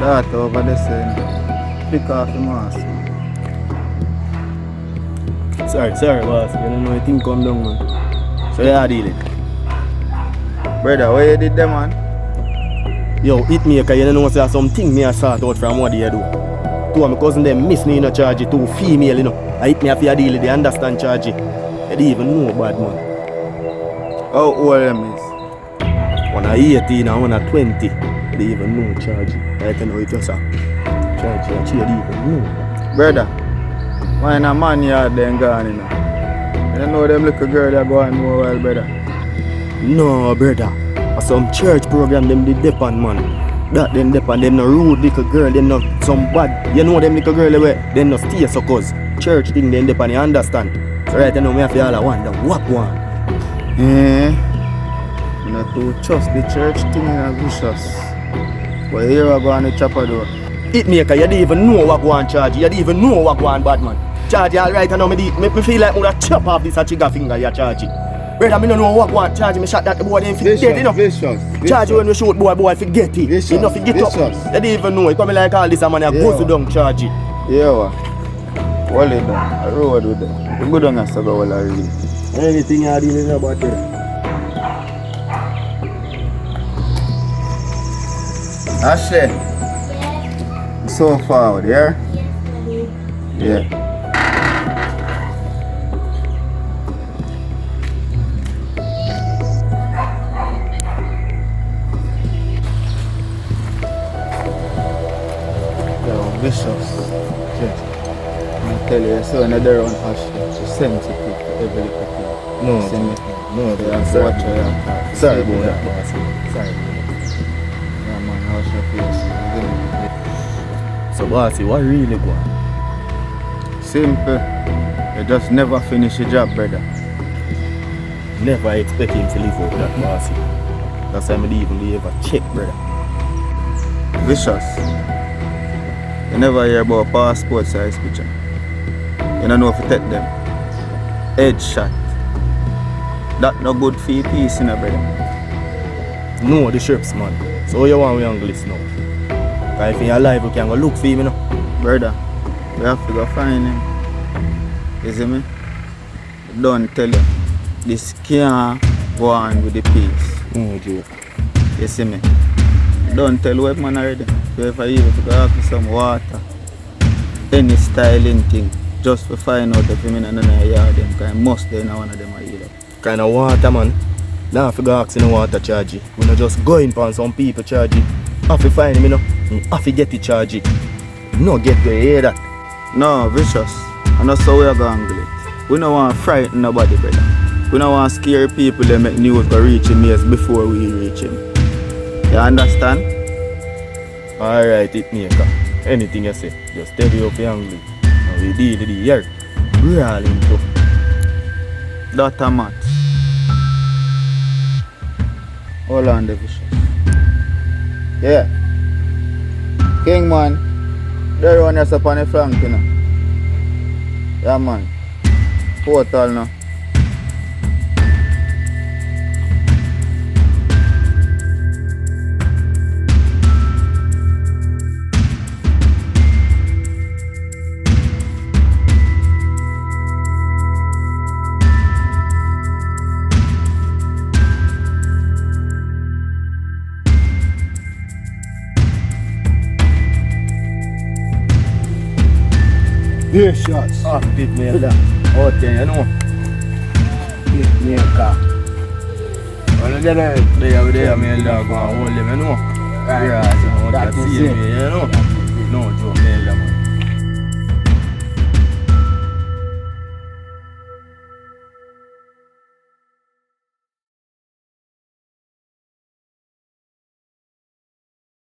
That over there saying, pick off the mask. Sorry, boss. You don't know anything come down, man. So you are dealing. Brother, what you did there, man? Yo, hit me, cause you don't know say something me I sort out from what they do. Two of my cousin them miss me in a charge, two female, you know. I hit me if you deal, they understand charge. They don't even know bad man. How old them is? One are 18 and one are 20. They even know charge. Right now it just a charge, they even know. Brother, why na man yard then gone, you know? You don't know them little girl that go on more well, brother? No, brother. Some church program them did depend, man. That them depend, them no rude little girl, them no some bad. You know them little girl them no stay so cause church thing them depend, you understand? So right now me have to all wonder what one. Yeah. You not to trust the church thing in a vicious. But here I go on the chopper door. It maker, you don't even know what one charge, you don't even know what one bad man. Charge you alright and now me feel like I would chop off this a trigger finger you charge it. Brother, I don't know what one charge me shot that the boy didn't forget it, you know. Vicious. Charge you when we shoot boy forget it. Vicious. You know forget up. You don't even know. It come like all this a man goes to down charge it. Yeah, what? Hold it down. I road with them. You go down and say go well already. Anything you are dealing about it. Ashley. So forward, yeah? Yeah. Vicious. I tell you, so another round Ashley. She sends it to every little thing. No, they have to watch her. Sorry about that, boss. Sorry. Yeah, man, how's your face? So, bossy, what really go on? Simple. You just never finish your job, brother. Never expect him to leave out that, bossy. That's why I didn't even ever check, brother. Vicious. You never hear about passport size picture. You don't know if you take them. Headshot. That no good for your piece, you know, brother. No, the shirts, man. So you want we angle this now? Because if you're alive, you can go look for him, you know. Brother, we have to go find him. You see me? Don't tell you. This can't go on with the piece. No joke. You see me? Don't tell what man already. If you ever even to go ask me some water. Any styling thing. Just to find out if you mean none of your yard them. Because most they know one of them are either. Kind of water, man. Now if you go ask in the water charge it. We not just going on some people charge it. Have to find him, you know. Have to get the charge it. No get to hear that. No, Vicious. And that's how we are going to do it. We don't want to frighten nobody, brother. We don't want to scare people that make news to reach him years before we reach him. You understand? Alright, it maker. Anything you say, just tell you up your angle. And we deal with the year. We all into. That a match. Hold on, the Vicious. Yeah. King man. There one is up on the flank, you know. Yeah man. Portal now. Xpressionz. Aktivt med åtgärder, you know. Aktivt maker. Well, det är med lag och håller med nu. Ja, så att se mig, you know. No joke med dem.